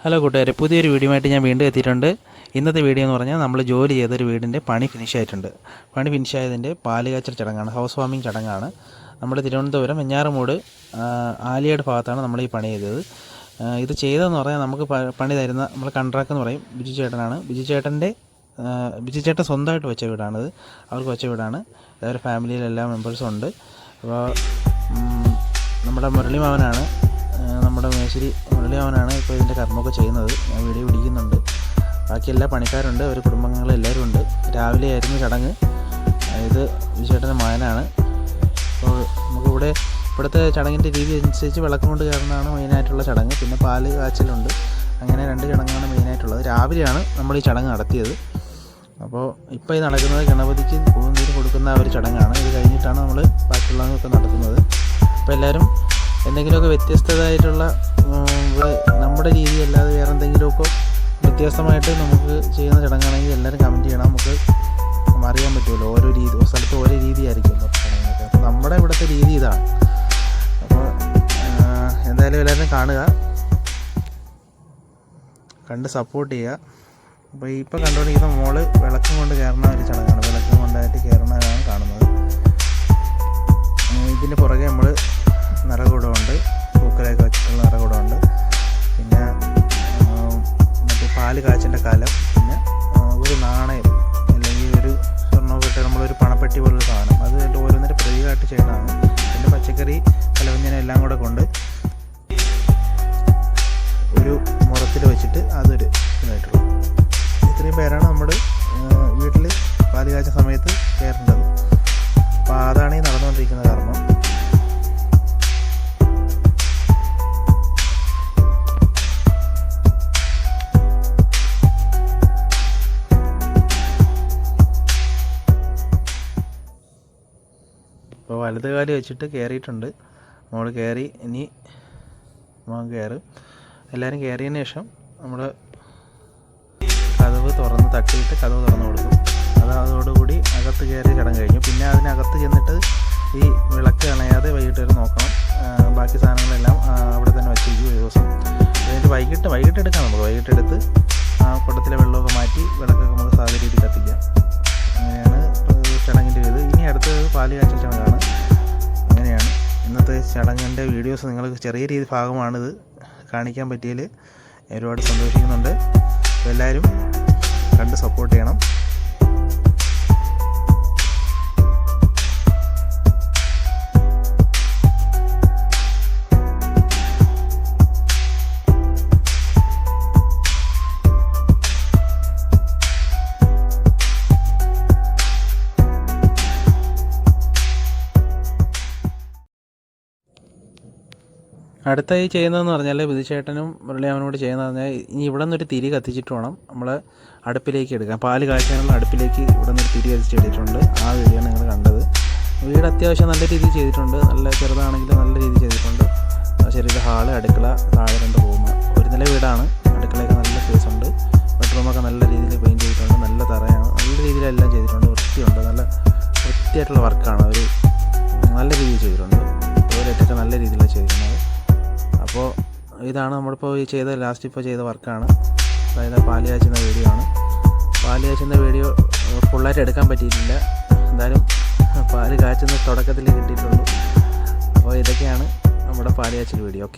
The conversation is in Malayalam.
ഹലോ കൂട്ടുകാരെ, പുതിയൊരു വീഡിയോയുമായിട്ട് ഞാൻ വീണ്ടും എത്തിയിട്ടുണ്ട്. ഇന്നത്തെ വീഡിയോ എന്ന് പറഞ്ഞാൽ നമ്മൾ ജോലി ചെയ്തൊരു വീടിൻ്റെ പണി ഫിനിഷായിട്ടുണ്ട്. പണി ഫിനിഷായതിൻ്റെ പാലുകാച്ചൽ ചടങ്ങാണ്, ഹൗസ് വാമിംഗ് ചടങ്ങാണ്. നമ്മൾ തിരുവനന്തപുരം വെഞ്ഞാറമൂട് ആലിയാട് ഭാഗത്താണ് നമ്മൾ ഈ പണി ചെയ്തത്. ഇത് ചെയ്തതെന്ന് പറഞ്ഞാൽ നമുക്ക് പണി തരുന്ന നമ്മൾ കോൺട്രാക്ട് എന്ന് പറയും, ബിജു ചേട്ടനാണ്. ബിജു ചേട്ടൻ സ്വന്തമായിട്ട് വെച്ച വീടാണിത്, അവർക്ക് വെച്ച വീടാണ്. അവരുടെ ഫാമിലിയിലെല്ലാ മെമ്പേഴ്സും ഉണ്ട്. അപ്പോൾ നമ്മുടെ മുരളിമാവനാണ്, നമ്മുടെ മേശ്ശേരി മുരളിമാവനാണ് ഇപ്പോൾ ഇതിൻ്റെ കർമ്മമൊക്കെ ചെയ്യുന്നത്. ഞാൻ വീഡിയോ പിടിക്കുന്നുണ്ട്. ബാക്കി എല്ലാ പണിക്കാരുണ്ട്, ഒരു കുടുംബങ്ങളെല്ലാവരും ഉണ്ട്. രാവിലെ ആയിരുന്നു ചടങ്ങ്. ഇത് വിജയേട്ടൻ്റെ മകനാണ്. അപ്പോൾ നമുക്കിവിടെ ഇവിടുത്തെ ചടങ്ങിൻ്റെ രീതി അനുസരിച്ച് വിളക്കം കൊണ്ട് കയറുന്നതാണ് മെയിനായിട്ടുള്ള ചടങ്ങ്. പിന്നെ പാല് കാച്ചലുണ്ട്. അങ്ങനെ 2 ചടങ്ങാണ് മെയിനായിട്ടുള്ളത്. രാവിലെയാണ് നമ്മൾ ഈ ചടങ്ങ് നടത്തിയത്. അപ്പോൾ ഇപ്പോൾ ഈ നടക്കുന്നത് ഗണപതിക്ക് പൂന്തീര് കൊടുക്കുന്ന ഒരു ചടങ്ങാണ്. ഇത് കഴിഞ്ഞിട്ടാണ് നമ്മൾ ബാക്കിയുള്ളതൊക്കെ നടത്തുന്നത്. അപ്പോൾ എല്ലാവരും എന്തെങ്കിലുമൊക്കെ വ്യത്യസ്തമായിട്ടുള്ള നമ്മുടെ രീതി അല്ലാതെ വേറെ എന്തെങ്കിലുമൊക്കെ വ്യത്യസ്തമായിട്ട് നമുക്ക് ചെയ്യുന്ന ചടങ്ങാണെങ്കിൽ എല്ലാവരും കമൻറ്റ് ചെയ്യണം. നമുക്ക് അറിയാൻ പറ്റുമല്ലോ, ഓരോ സ്ഥലത്ത് ഓരോ രീതിയായിരിക്കുമല്ലോ ചടങ്ങൊക്കെ. അപ്പോൾ നമ്മുടെ ഇവിടുത്തെ രീതി ഇതാണ്. അപ്പോൾ എന്തായാലും എല്ലാവരും കാണുക, കണ്ട് സപ്പോർട്ട് ചെയ്യുക. അപ്പോൾ ഇപ്പോൾ കണ്ടുകൊണ്ടിരിക്കുന്ന മോള് വിളക്കം കൊണ്ട് കയറുന്ന ഒരു ചടങ്ങാണ്. വിളക്കം കൊണ്ടായിട്ട് കയറുന്നതാണ് കാണുന്നത്. ഇതിന് പുറകെ നമ്മൾ നിറകൂടമുണ്ട്, പൂക്കലൊക്കെ വെച്ചിട്ടുള്ള നിറകൂടമുണ്ട്. പിന്നെ മറ്റേ പാല് കാച്ചിൻ്റെ കാലം, പിന്നെ ഒരു നാണയം അല്ലെങ്കിൽ ഒരു സ്വർണ്ണമൊക്കെ ഇട്ട് നമ്മളൊരു പണപ്പെട്ടി പോലുള്ള സാധനം, അത് ഓരോന്നിൻ്റെ പ്രതീകമായിട്ട് ചെയ്യണതാണ്. പിന്നെ പച്ചക്കറി കലവഞ്ഞന എല്ലാം കൂടെ കൊണ്ട് ഒരു മുറത്തിൽ വെച്ചിട്ട് അതൊരു ഇതായിട്ടുള്ളൂ. ഇത്രയും പേരാണ് നമ്മുടെ വീട്ടിൽ പാല് കാച്ച സമയത്ത് കയറേണ്ടത്. അപ്പോൾ അതാണ് ഈ നടന്നുകൊണ്ടിരിക്കുന്ന കർമ്മം. ഇപ്പോൾ വലത് കാല് വെച്ചിട്ട് കയറിയിട്ടുണ്ട്. മോൾ കയറി, ഇനി മോൻ കയറും. എല്ലാവരും കയറിയതിന് ശേഷം നമ്മൾ കതവ് തട്ടിയിട്ട് കതവ് തുറന്ന് കൊടുക്കും. അതോടുകൂടി അകത്ത് കയറി ചടങ്ങ് കഴിഞ്ഞു. പിന്നെ അതിനകത്ത് ചെന്നിട്ട് ഈ വിളക്ക് അണയാതെ വൈകിട്ട് വരെ നോക്കണം. ബാക്കി സാധനങ്ങളെല്ലാം അവിടെ തന്നെ വച്ചിരിക്കും ഒരു ദിവസം. എന്നിട്ട് വൈകിട്ട് എടുക്കാം. നമുക്ക് വൈകിട്ടെടുത്ത് കുടത്തിലെ വെള്ളമൊക്കെ മാറ്റി വിളക്കൊക്കെ നമുക്ക് സാധാരണ രീതിയിൽ കത്തിക്കാം. അങ്ങനെയാണ് ചടങ്ങിൻ്റെ ഇത്. ഇനി അടുത്തത് പാല് കാച്ചൽ ചടങ്ങാണ്. അങ്ങനെയാണ് ഇന്നത്തെ ചടങ്ങിൻ്റെ വീഡിയോസ്. നിങ്ങൾക്ക് ചെറിയ രീതി ഭാഗമാണിത് കാണിക്കാൻ പറ്റിയതിൽ ഒരുപാട് സന്തോഷിക്കുന്നുണ്ട്. എല്ലാവരും കണ്ട് സപ്പോർട്ട് ചെയ്യണം. അടുത്തായി ചെയ്യുന്നതെന്ന് പറഞ്ഞാൽ ബിജുചേട്ടനും മുരളിമാവനോട് ചെയ്യുന്നതെന്ന് പറഞ്ഞാൽ ഇനി ഇവിടെ നിന്നൊരു തിരി കത്തിച്ചിട്ട് വേണം നമ്മൾ അടുപ്പിലേക്ക് എടുക്കാം. പാല് കാച്ചാനുള്ള അടുപ്പിലേക്ക് ഇവിടെ നിന്നൊരു തിരി കത്തിച്ചിട്ടിട്ടുണ്ട്. ആ വീഡിയോ നിങ്ങൾ കണ്ടത്. വീട് അത്യാവശ്യം നല്ല രീതിയിൽ ചെയ്തിട്ടുണ്ട്. നല്ല ചെറുതാണെങ്കിലും നല്ല രീതിയിൽ ചെയ്തിട്ടുണ്ട്. ചെറിയ ഹാള്, അടുക്കള, താഴെ 2 റൂം. ഒരു നില വീടാണ്. അടുക്കളയൊക്കെ നല്ല സ്പേസ് ഉണ്ട്. ബെഡ്റൂമൊക്കെ നല്ല രീതിയിൽ പെയിൻറ്റ് ചെയ്തിട്ടുണ്ട്. നല്ല തറയാണ്. നല്ല രീതിയിലെല്ലാം ചെയ്തിട്ടുണ്ട്. വൃത്തിയുണ്ട്. നല്ല വൃത്തിയായിട്ടുള്ള വർക്കാണ്. ഒരു നല്ല രീതിയിൽ ചെയ്തിട്ടുണ്ട്. ടോയ്ലറ്റൊക്കെ നല്ല രീതിയിലാണ് ചെയ്തിരുന്നത്. അപ്പോൾ ഇതാണ് നമ്മളിപ്പോൾ ഈ ലാസ്റ്റ് ഇപ്പോൾ ചെയ്ത വർക്കാണ്. അതായത് പാല് കാച്ചുന്ന വീഡിയോ ആണ്. പാല് കാച്ചുന്ന വീഡിയോ ഫുള്ളായിട്ട് എടുക്കാൻ പറ്റിയിട്ടില്ല. എന്തായാലും പാല് കാച്ചുന്ന തുടക്കത്തിൽ കിട്ടിയിട്ടുള്ളൂ. അപ്പോൾ ഇതൊക്കെയാണ് നമ്മുടെ പാല് കാച്ചൽ വീഡിയോ. ഓക്കെ.